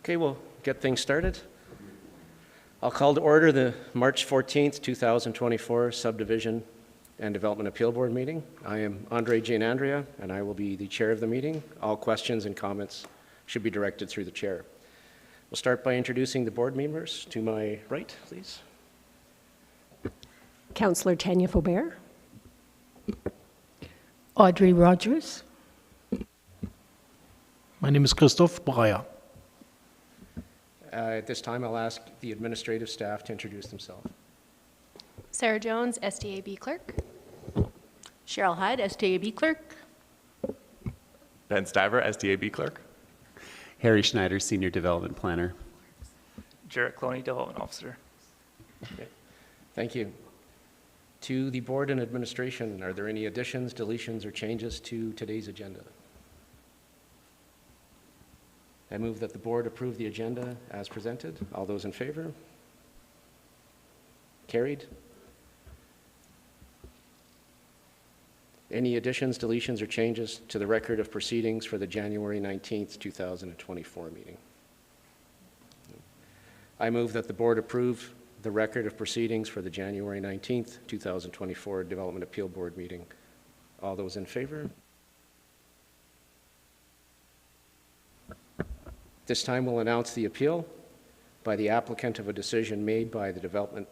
Okay, we'll get things started. I'll call to order the March 14th, 2024 Subdivision and Development Appeal Board meeting. I am Andre Jane Andrea, and I will be the chair of the meeting. All questions and comments should be directed through the chair. We'll start by introducing the board members. To my right, please. Councillor Tanya Faubert. Audrey Rogers. My name is Christophe Breyer. At this time, I'll ask the administrative staff to introduce themselves. Sarah Jones, SDAB Clerk. Cheryl Hyde, SDAB Clerk. Ben Stiver, SDAB Clerk. Harry Schneider, Senior Development Planner. Jarrett Cloney, Development Officer. Okay. Thank you. To the board and administration, are there any additions, deletions, or changes to today's agenda? I move that the board approve the agenda as presented. All those in favor? Carried. Any additions, deletions, or changes to the record of proceedings for the January 19th, 2024 meeting? I move that the board approve the record of proceedings for the January 19th, 2024 Development Appeal Board meeting. All those in favor? This time we'll announce the appeal by the applicant of a decision made by the Development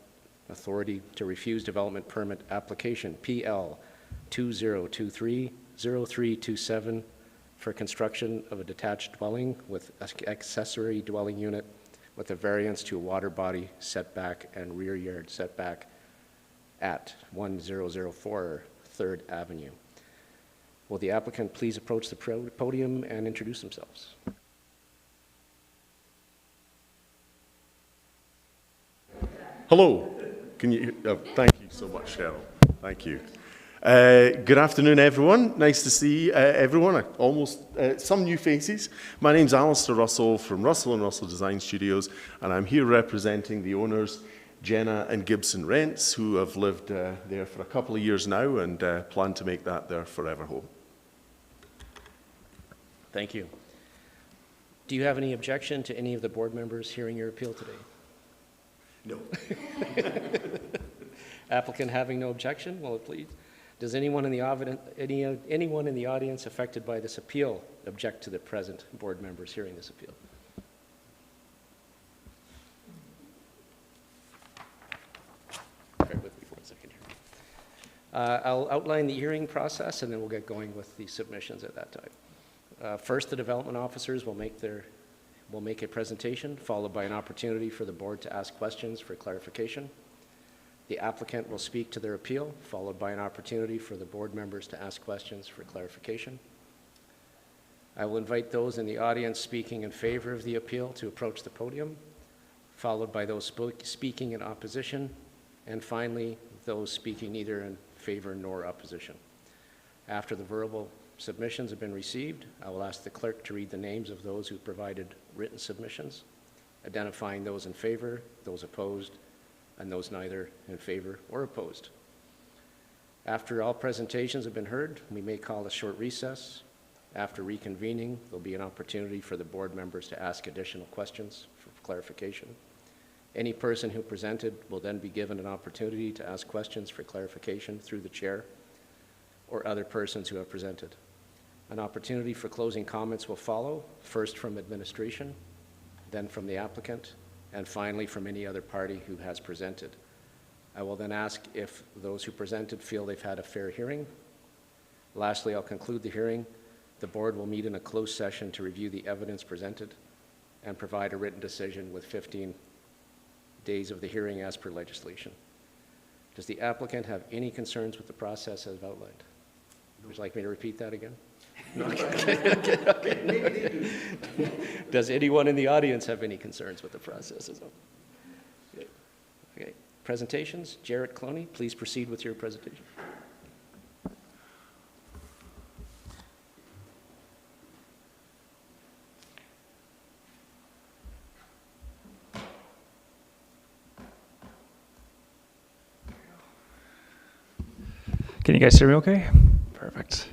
Authority to refuse development permit application PL 2023-0327 for construction of a detached dwelling with accessory dwelling unit with a variance to a water body setback and rear yard setback at 1004 3rd Avenue. Will the applicant please approach the podium and introduce themselves? Hello. Can you? Thank you so much, Cheryl. Thank you. Good afternoon, everyone. Nice to see everyone. Almost some new faces. My name's Alistair Russell from Russell & Russell Design Studios, and I'm here representing the owners, Jenna and Gibson Rents, who have lived there for a couple of years now and plan to make that their forever home. Thank you. Do you have any objection to any of the board members hearing your appeal today? No. Applicant having no objection, will it please? Does anyone in the audience affected by this appeal object to the present board members hearing this appeal? Bear with me for a second here. I'll outline the hearing process and then we'll get going with the submissions at that time. First, the development officers will make a presentation, followed by an opportunity for the board to ask questions for clarification. The applicant will speak to their appeal, followed by an opportunity for the board members to ask questions for clarification. I will invite those in the audience speaking in favor of the appeal to approach the podium, followed by those speaking in opposition, and finally, those speaking neither in favor nor opposition. After the verbal submissions have been received, I will ask the clerk to read the names of those who provided written submissions, identifying those in favor, those opposed, and those neither in favor or opposed. After all presentations have been heard, we may call a short recess. After reconvening, there'll be an opportunity for the board members to ask additional questions for clarification. Any person who presented will then be given an opportunity to ask questions for clarification through the chair or other persons who have presented. An opportunity for closing comments will follow, first from administration, then from the applicant, and finally from any other party who has presented. I will then ask if those who presented feel they've had a fair hearing. Lastly, I'll conclude the hearing. The board will meet in a closed session to review the evidence presented and provide a written decision with 15 days of the hearing as per legislation. Does the applicant have any concerns with the process as outlined? Would you like me to repeat that again? No, okay. Does anyone in the audience have any concerns with the process as well? Okay. Presentations. Jarrett Cloney, please proceed with your presentation. Can you guys hear me okay? Perfect.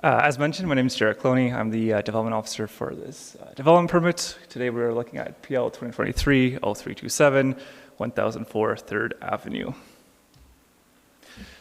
As mentioned, my name is Jarrett Cloney. I'm the development officer for this development permit. Today we're looking at PL 2023-0327, 1004 3rd Avenue.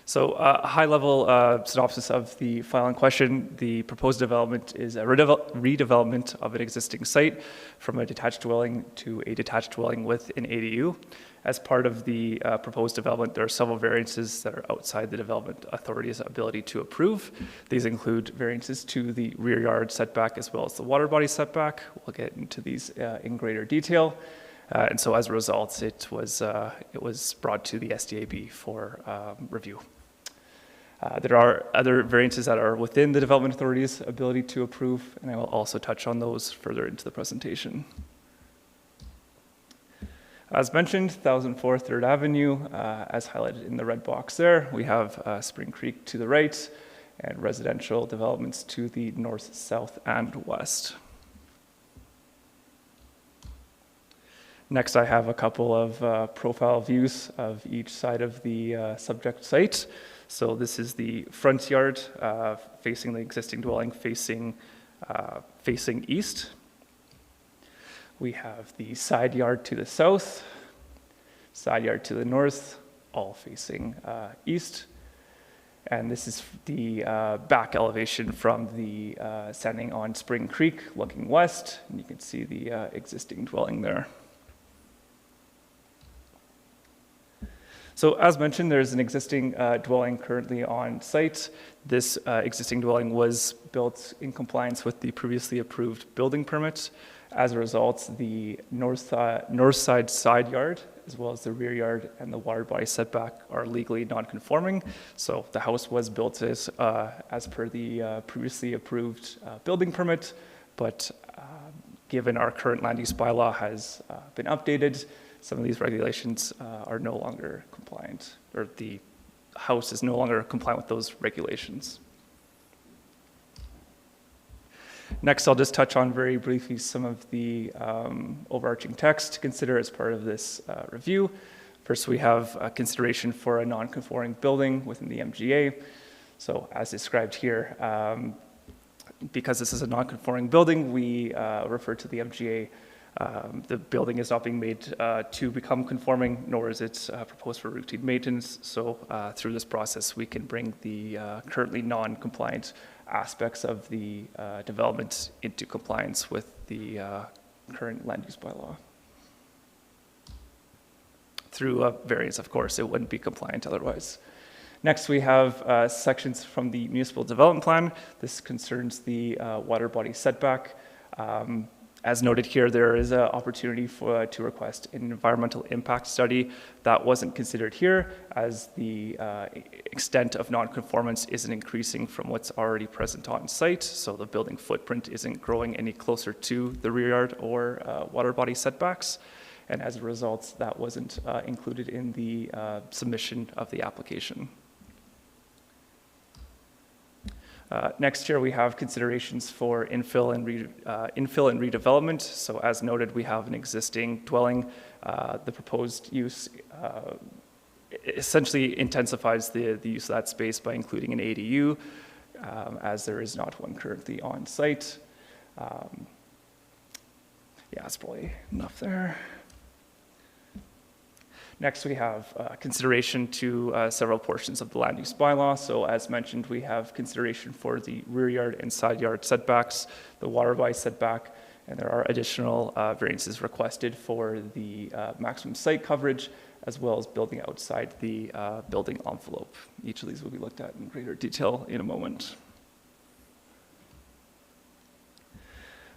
So a high-level synopsis of the file in question. The proposed development is a redevelopment of an existing site from a detached dwelling to a detached dwelling with an ADU. As part of the proposed development, there are several variances that are outside the development authority's ability to approve. These include variances to the rear yard setback as well as the water body setback. We'll get into these in greater detail. And so as a result, it was brought to the SDAB for review. There are other variances that are within the development authority's ability to approve, and I will also touch on those further into the presentation. As mentioned, 1004 3rd Avenue, as highlighted in the red box there, we have Spring Creek to the right and residential developments to the north, south, and west. Next, I have a couple of profile views of each side of the subject site. So this is the front yard facing the existing dwelling, facing east. We have the side yard to the south, side yard to the north, all facing east. And this is the back elevation from the standing on Spring Creek looking west. And you can see the existing dwelling there. So as mentioned, there's an existing dwelling currently on site. This existing dwelling was built in compliance with the previously approved building permit. As a result, the north side yard, as well as the rear yard and the water body setback are legally non-conforming. So the house was built as per the previously approved building permit, but given our current land use bylaw has been updated, some of these regulations are no longer compliant, or the house is no longer compliant with those regulations. Next, I'll just touch on very briefly some of the overarching text to consider as part of this review. First, we have consideration for a non-conforming building within the MGA. So as described here, because this is a non-conforming building, we refer to the MGA. The building is not being made to become conforming, nor is it proposed for routine maintenance. So through this process, we can bring the currently non-compliant aspects of the development into compliance with the current land use bylaw. Through a variance, of course, it wouldn't be compliant otherwise. Next, we have sections from the municipal development plan. This concerns the water body setback. As noted here, there is an opportunity to request an environmental impact study. That wasn't considered here, as the extent of nonconformance isn't increasing from what's already present on site, so the building footprint isn't growing any closer to the rear yard or water body setbacks, and as a result, that wasn't included in the submission of the application. Next here, we have considerations for infill and redevelopment. So as noted, we have an existing dwelling. The proposed use essentially intensifies the use of that space by including an ADU, as there is not one currently on site. Yeah, that's probably enough there. Next, we have consideration to several portions of the land use bylaw. So as mentioned, we have consideration for the rear yard and side yard setbacks, the water body setback, and there are additional variances requested for the maximum site coverage, as well as building outside the building envelope. Each of these will be looked at in greater detail in a moment.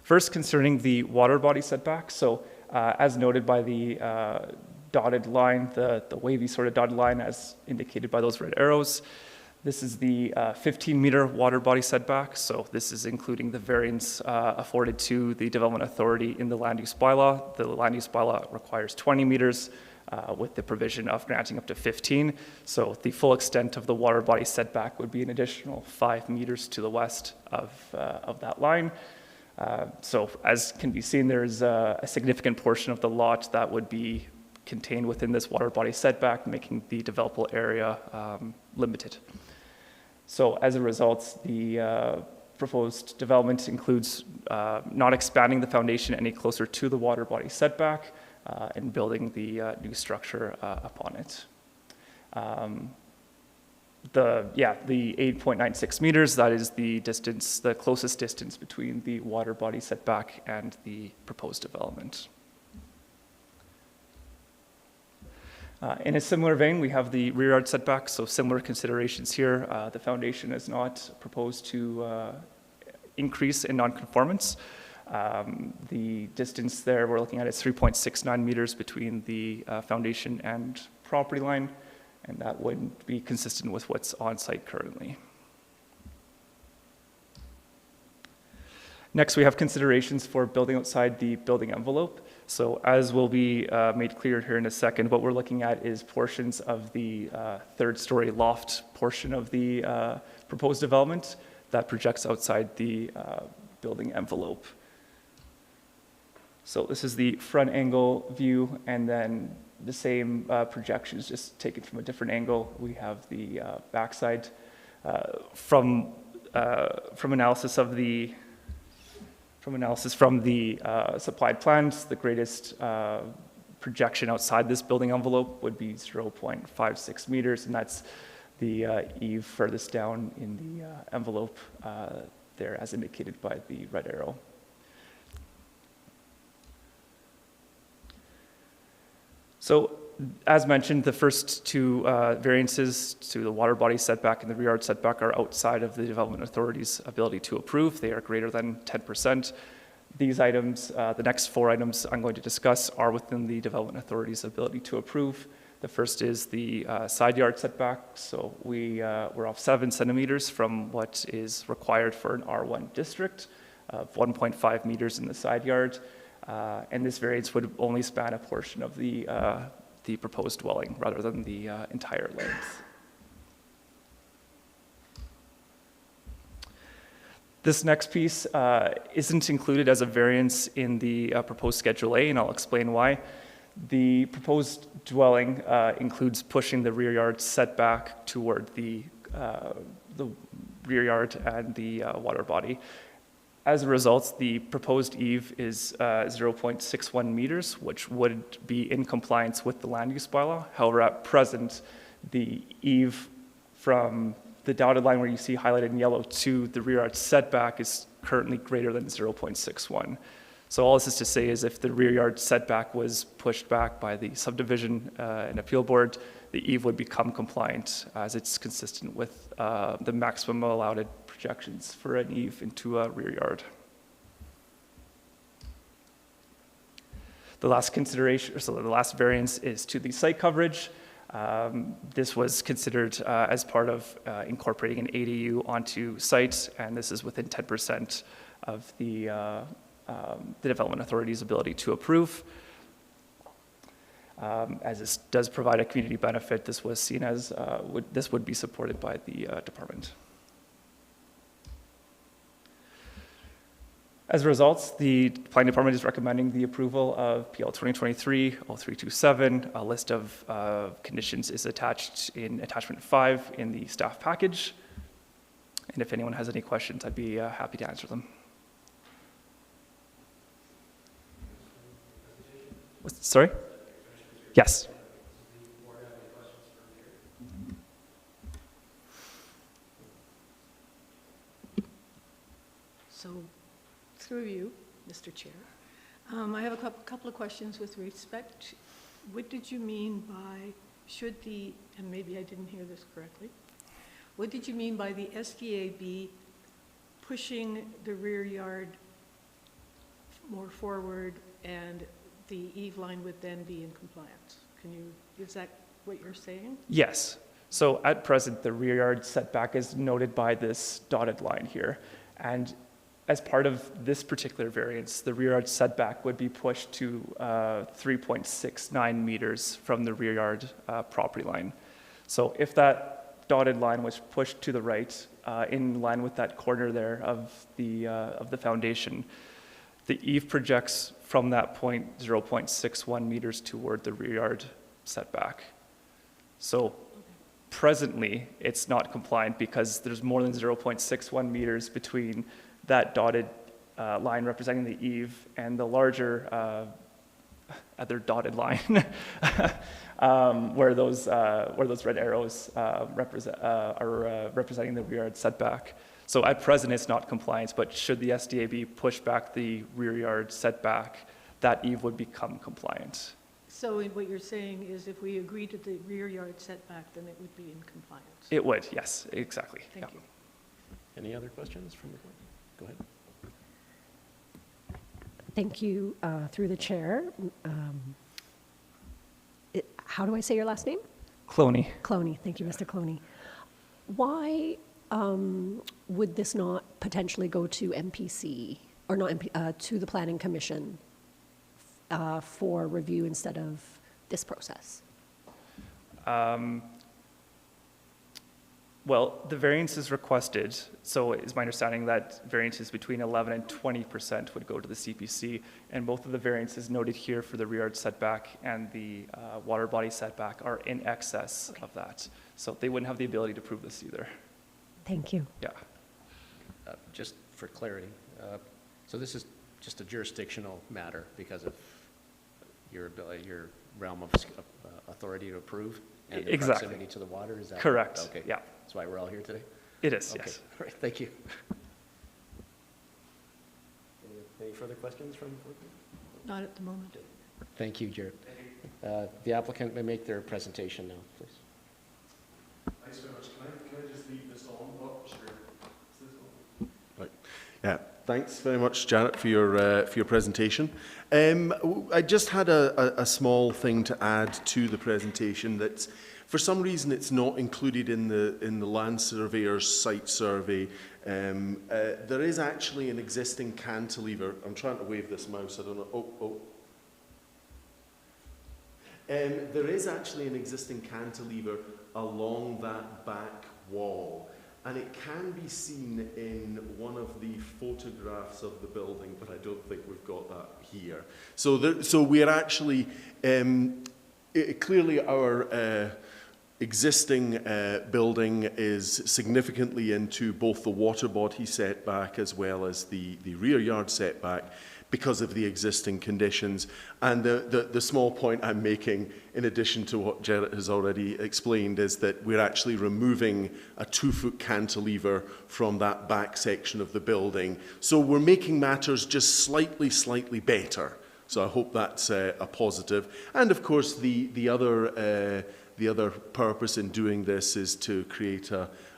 First, concerning the water body setback. So as noted by the dotted line, the wavy sort of dotted line as indicated by those red arrows. This is the 15-meter water body setback. So this is including the variance afforded to the development authority in the land use bylaw. The land use bylaw requires 20 meters with the provision of granting up to 15. So the full extent of the water body setback would be an additional 5 meters to the west of that line. So as can be seen, there's a significant portion of the lot that would be contained within this water body setback, making the developable area limited. So as a result, the proposed development includes not expanding the foundation any closer to the water body setback and building the new structure upon it. The 8.96 meters, that is the distance, the closest distance between the water body setback and the proposed development. In a similar vein, we have the rear yard setback, so similar considerations here. The foundation is not proposed to increase in nonconformance. The distance there we're looking at is 3.69 meters between the foundation and property line, and that would be consistent with what's on site currently. Next, we have considerations for building outside the building envelope. So as will be made clear here in a second, what we're looking at is portions of the third-story loft portion of the proposed development that projects outside the building envelope. So this is the front angle view, and then the same projections, just taken from a different angle. We have the backside. From analysis from the supplied plans, the greatest projection outside this building envelope would be 0.56 meters, and that's the eave furthest down in the envelope there, as indicated by the red arrow. So, as mentioned, the first two variances to the water body setback and the rear yard setback are outside of the development authority's ability to approve. They are greater than 10%. These items, the next four items I'm going to discuss, are within the development authority's ability to approve. The first is the side yard setback. So we're off 7 centimeters from what is required for an R1 district, of 1.5 meters in the side yard. And this variance would only span a portion of the proposed dwelling rather than the entire length. This next piece isn't included as a variance in the proposed Schedule A, and I'll explain why. The proposed dwelling includes pushing the rear yard setback toward the rear yard and the water body. As a result, the proposed eave is 0.61 meters, which would be in compliance with the land use bylaw. However, at present, the eave from the dotted line where you see highlighted in yellow to the rear yard setback is currently greater than 0.61. So all this is to say is if the rear yard setback was pushed back by the subdivision and appeal board, the eave would become compliant as it's consistent with the maximum allowed projections for an eave into a rear yard. The last consideration, so the last variance is to the site coverage. This was considered as part of incorporating an ADU onto site, and this is within 10% of the development authority's ability to approve. As this does provide a community benefit, this was seen as, this would be supported by the department. As a result, the planning department is recommending the approval of PL 2023-0327. A list of conditions is attached in attachment 5 in the staff package. And if anyone has any questions, I'd be happy to answer them. Sorry? Yes. So, through you, Mr. Chair, I have a couple of questions with respect. What did you mean by and maybe I didn't hear this correctly, what did you mean by the SDAB pushing the rear yard more forward and the eave line would then be in compliance? Is that what you're saying? Yes. So at present, the rear yard setback is noted by this dotted line here. And as part of this particular variance, the rear yard setback would be pushed to 3.69 meters from the rear yard property line. So if that dotted line was pushed to the right, in line with that corner there of the foundation, the eave projects from that point 0.61 meters toward the rear yard setback. So Presently, it's not compliant because there's more than 0.61 meters between that dotted line representing the eave and the larger other dotted line where those red arrows are representing the rear yard setback. So at present, it's not compliant, but should the SDAB push back the rear yard setback, that eave would become compliant. So what you're saying is if we agree to the rear yard setback, then it would be in compliance? It would, yes, exactly. Thank Yeah. you. Any other questions from the board? Go ahead. Thank you, through the chair. How do I say your last name? Cloney. Cloney. Thank you, Mr. Cloney. Why would this not potentially go to MPC, or not to the Planning Commission for review instead of this process? Well, the variance is requested, so it's my understanding that variances between 11 and 20% would go to the CPC, and both of the variances noted here for the rear yard setback and the water body setback are in excess of that. So they wouldn't have the ability to prove this either. Thank you. Yeah. Just for clarity, so this is just a jurisdictional matter because of your realm of authority to approve and the Exactly. proximity to the water, is that? Correct. Okay. Yeah. That's why we're all here today? It is, Okay. yes. All right, thank you. Any further questions from the board? Not at the moment. Thank you, Jared. The applicant may make their presentation now, please. Thanks very much. Can I just leave this on? Oh, sure. Right. Yeah. Thanks very much, Janet, for your presentation. I just had a small thing to add to the presentation that, for some reason, it's not included in the land surveyor's site survey. There is actually an existing cantilever. I'm trying to wave this mouse. I don't know. There is actually an existing cantilever along that back wall, and it can be seen in one of the photographs of the building, but I don't think we've got that here. So we are actually, clearly our existing building is significantly into both the water body setback as well as the rear yard setback because of the existing conditions. And the small point I'm making, in addition to what Jared has already explained, is that we're actually removing a 2-foot cantilever from that back section of the building. So we're making matters just slightly better. So I hope that's a positive. And of course, the other purpose in doing this is to create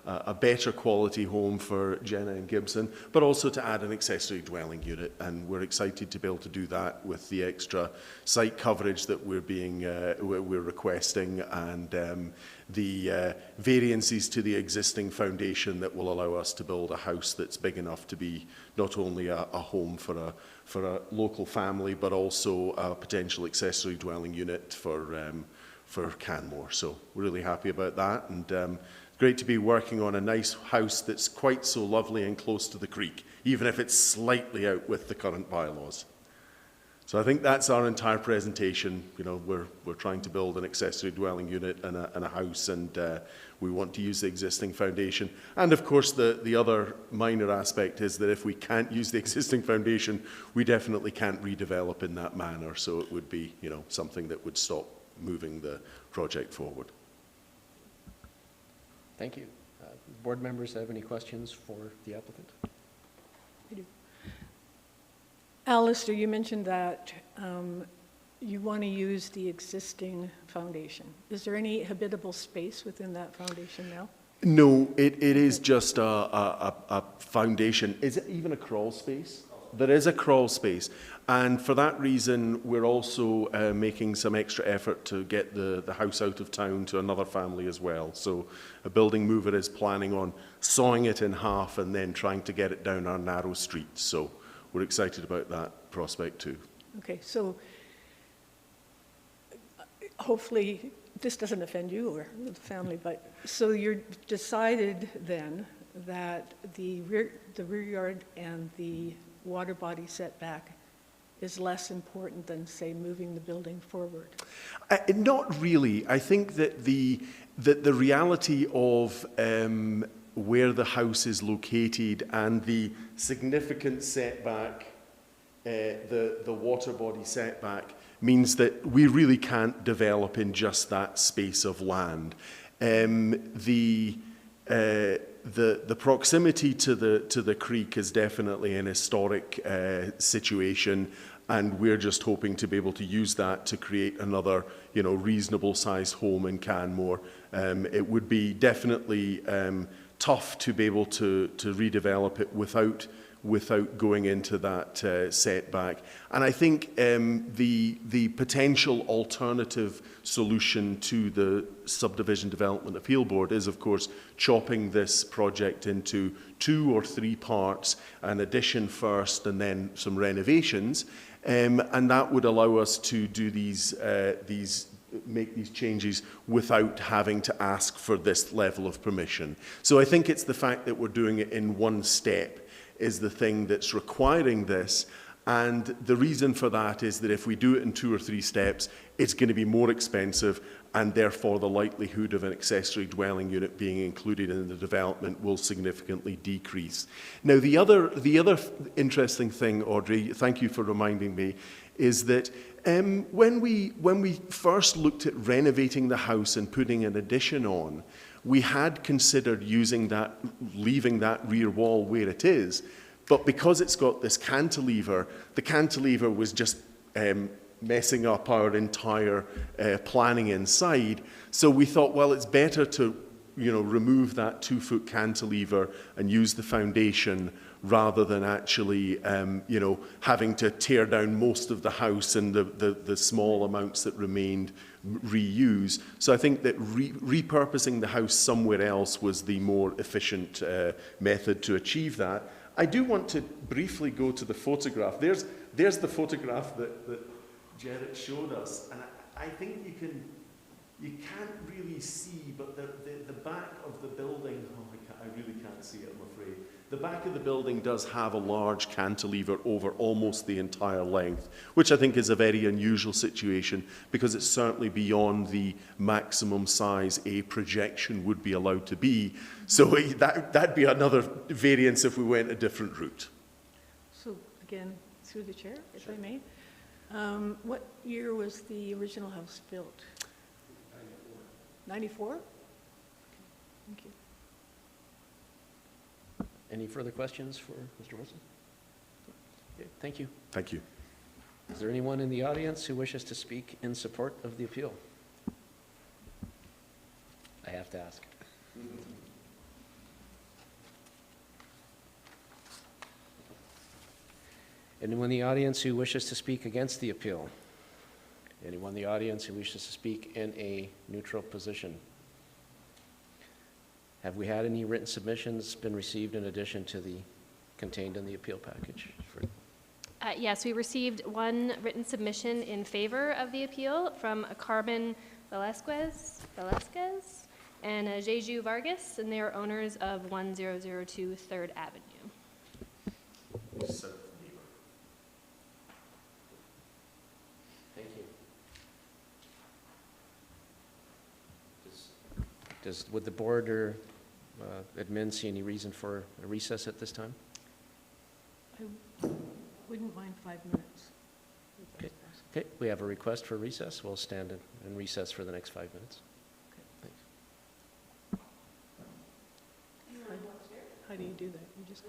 a better quality home for Jenna and Gibson, but also to add an accessory dwelling unit. And we're excited to be able to do that with the extra site coverage that we're requesting, and the variances to the existing foundation that will allow us to build a house that's big enough to be not only a home for a local family, but also a potential accessory dwelling unit for Canmore. So we're really happy about that, and great to be working on a nice house that's quite so lovely and close to the creek, even if it's slightly out with the current bylaws. So I think that's our entire presentation. You know, we're trying to build an accessory dwelling unit and a house, and we want to use the existing foundation. And of course, the other minor aspect is that if we can't use the existing foundation, we definitely can't redevelop in that manner. So it would be, you know, something that would stop moving the project forward. Thank you. Board members have any questions for the applicant? I do. Alistair, you mentioned that you want to use the existing foundation. Is there any habitable space within that foundation now? No, it is just a foundation. Is it even a crawl space? There is a crawl space. And for that reason, we're also making some extra effort to get the house out of town to another family as well. So a building mover is planning on sawing it in half and then trying to get it down our narrow street. So we're excited about that prospect too. Okay, so hopefully this doesn't offend you or the family, but so you're decided then that the rear yard and the water body setback is less important than, say, moving the building forward? Not really. I think that the reality of where the house is located and the significant setback, the water body setback, means that we really can't develop in just that space of land. The proximity to the creek is definitely an historic situation, and we're just hoping to be able to use that to create another, reasonable sized home in Canmore. It would be definitely tough to be able to redevelop it without going into that setback. And I think the potential alternative solution to the Subdivision Development Appeal Board is, of course, chopping this project into 2 or 3 parts, an addition first and then some renovations. And that would allow us to do make these changes without having to ask for this level of permission. So I think it's the fact that we're doing it in one step is the thing that's requiring this. And the reason for that is that if we do it in 2 or 3 steps, it's going to be more expensive, and therefore the likelihood of an accessory dwelling unit being included in the development will significantly decrease. Now, the other interesting thing, Audrey, thank you for reminding me, is that when we first looked at renovating the house and putting an addition on, we had considered leaving that rear wall where it is, but because it's got this cantilever, the cantilever was just messing up our entire planning inside. So we thought, well, it's better to remove that 2-foot cantilever and use the foundation rather than actually having to tear down most of the house and the small amounts that remained reuse. So I think that repurposing the house somewhere else was the more efficient method to achieve that. I do want to briefly go to the photograph. There's the photograph that Jared showed us, and I think you can't really see, but the back of the building, I really can't see it, I'm afraid. The back of the building does have a large cantilever over almost the entire length, which I think is a very unusual situation because it's certainly beyond the maximum size a projection would be allowed to be. So that'd be another variance if we went a different route. So again, through the chair, if I may. What year was the original house built? 94? Thank you. Any further questions for Mr. Wilson? Okay, thank you. Thank you. Is there anyone in the audience who wishes to speak in support of the appeal? I have to ask. Anyone in the audience who wishes to speak against the appeal? Anyone in the audience who wishes to speak in a neutral position? Have we had any written submissions been received in addition to the contained in the appeal package? Yes, we received one written submission in favor of the appeal from Carmen Velasquez and Jeju Vargas, and they are owners of 1002 3rd Avenue. Thank you. Would the board or admin see any reason for a recess at this time? I wouldn't mind 5 minutes. if that's possible. Okay, we have a request for recess. We'll stand in recess for the next 5 minutes. Thanks. How do you do that? You just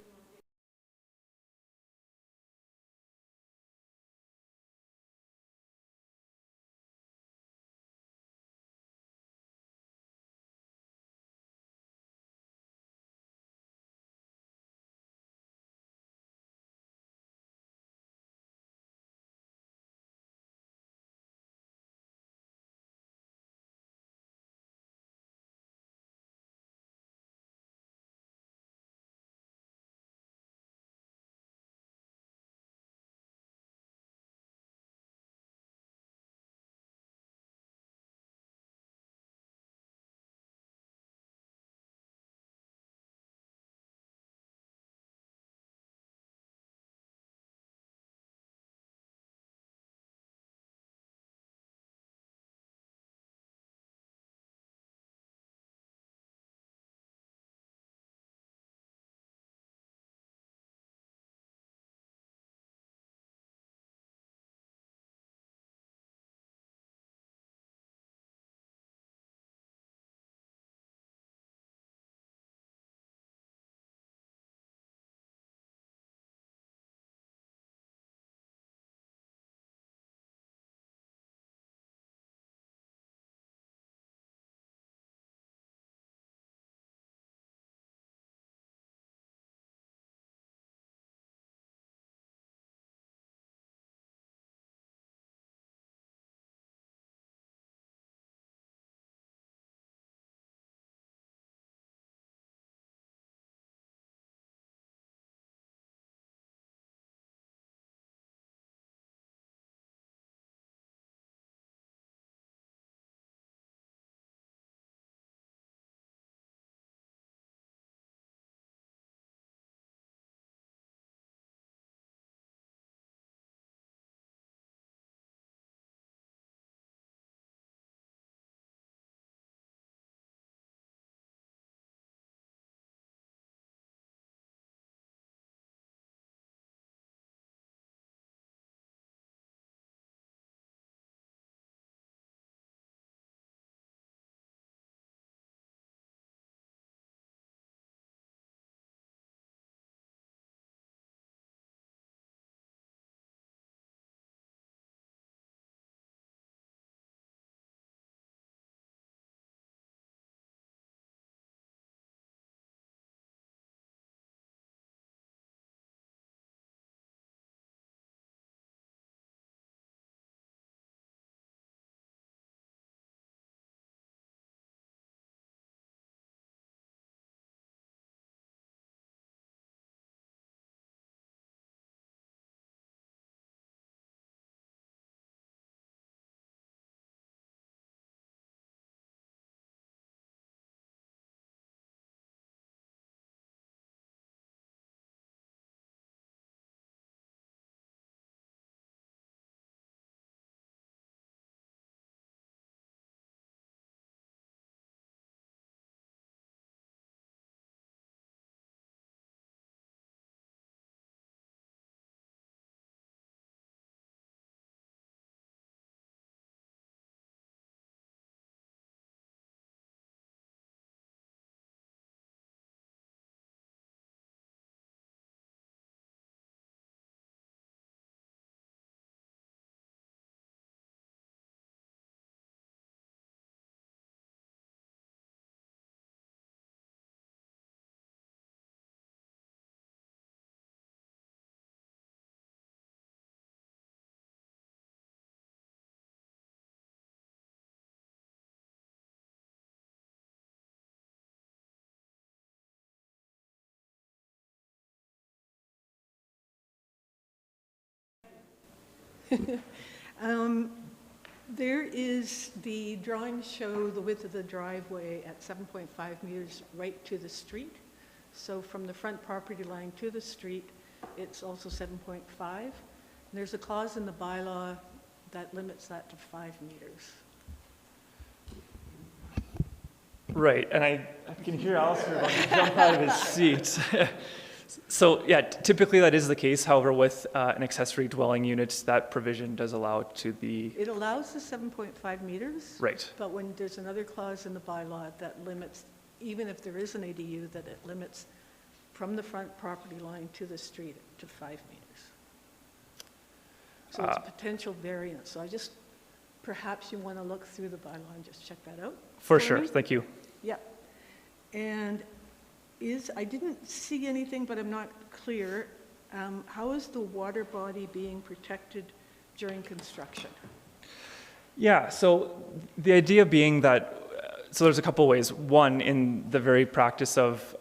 There is, the drawings show the width of the driveway at 7.5 meters right to the street. So from the front property line to the street, it's also 7.5. And there's a clause in the bylaw that limits that to 5 meters. Right, and I can hear Alistair about to jump out of his seat. So yeah, typically that is the case. However, with an accessory dwelling unit, that provision does allow to the, It allows the 7.5 meters. right, But when there's another clause in the bylaw that limits, even if there is an ADU, that it limits from the front property line to the street to 5 meters. So it's a potential variance. So I just, perhaps you want to look through the bylaw and just check that out. for me. sure, thank you. Yeah. And I didn't see anything, but I'm not clear. How is the water body being protected during construction? Yeah, so the idea being that, so there's a couple ways. One, in the very practice of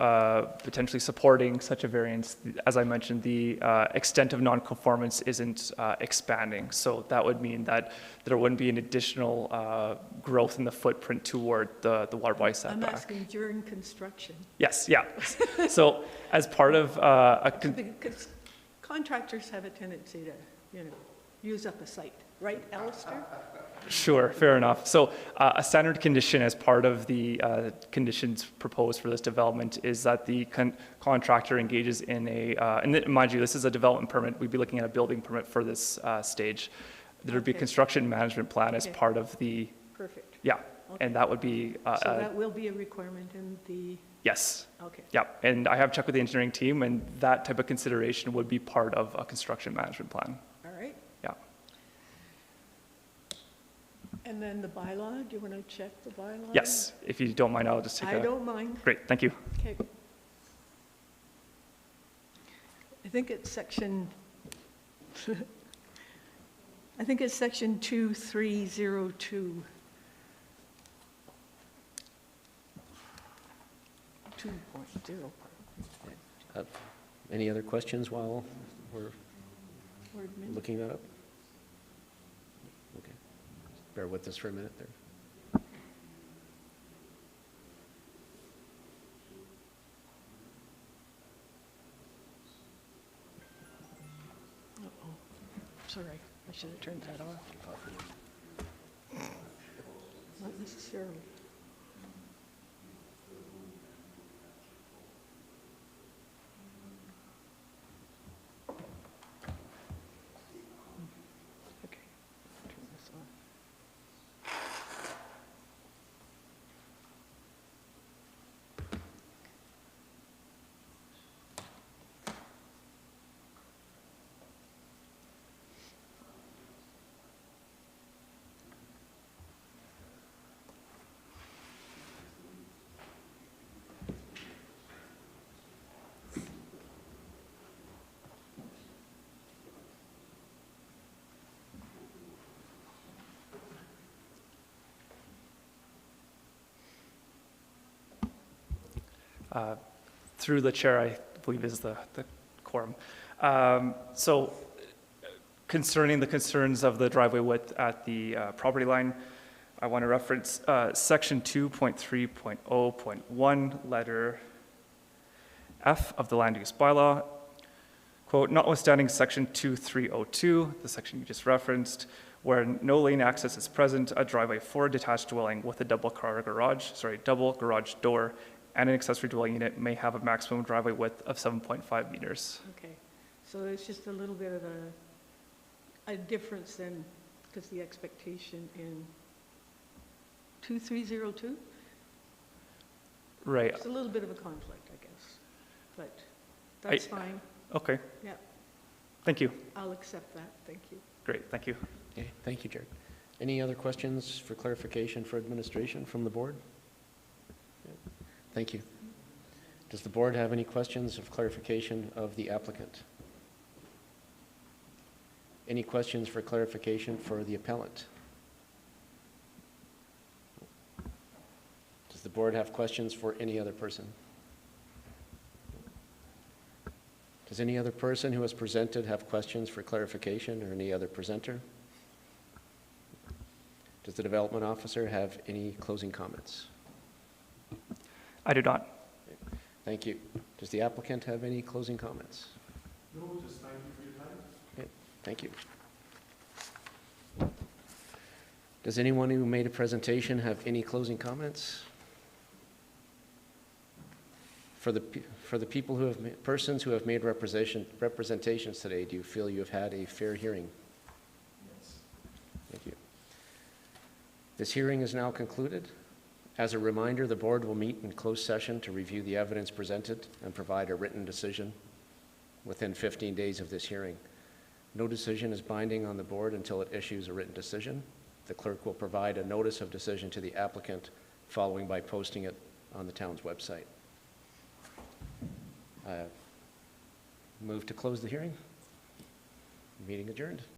potentially supporting such a variance, as I mentioned, the extent of nonconformance isn't expanding. So that would mean that there wouldn't be an additional growth in the footprint toward the water body I'm setback. asking during construction. Yes, yeah. So as part of Because contractors have a tendency to, use up a site, right, Alistair? Sure, fair enough. So a standard condition as part of the conditions proposed for this development is that the contractor engages in and mind you, this is a development permit. We'd be looking at a building permit for this stage. There would be a Okay. construction management plan as Okay. part of the, Perfect. yeah, Okay. and that would be, So that will be a requirement in the, yes, okay. yeah. And I have checked with the engineering team, and that type of consideration would be part of a construction management plan. All right. Yeah. And then the bylaw, do you want to check the bylaw? Yes, if you don't mind, I'll just take I a, don't mind. great, thank you. Okay. I think it's section, I think it's section 2302. 2.0. Any other questions while we're Word min. looking that up? Okay. Bear with us for a minute there. Uh-oh. Sorry, I should have turned that off. Not necessarily. Okay, turn this on. Through the chair, I believe is the quorum. So concerning the concerns of the driveway width at the property line, I want to reference section 2.3.0.1, letter F of the land use bylaw. Quote, notwithstanding section 2302, the section you just referenced, where no lane access is present, a driveway for a detached dwelling with a double garage door and an accessory dwelling unit may have a maximum driveway width of 7.5 meters. Okay, so it's just a little bit of a difference then, because the expectation in 2302, Right, it's a little bit of a conflict, I guess, but that's fine. okay, Yeah, Thank you. I'll accept that, thank you. Great, thank you. Okay, thank you, Jared. Any other questions for clarification for administration from the board? Thank you. Does the board have any questions of clarification of the applicant? Any questions for clarification for the appellant? Does the board have questions for any other person? Does any other person who has presented have questions for clarification, or any other presenter? Does the development officer have any closing comments? I do not. Thank you. Does the applicant have any closing comments? No, just thank you for your time. Okay, thank you. Does anyone who made a presentation have any closing comments? For the people who have, persons who have made representations today, do you feel you have had a fair hearing? Yes. Thank you. This hearing is now concluded. As a reminder, the board will meet in closed session to review the evidence presented and provide a written decision within 15 days of this hearing. No decision is binding on the board until it issues a written decision. The clerk will provide a notice of decision to the applicant, following by posting it on the town's website. Move to close the hearing. Meeting adjourned.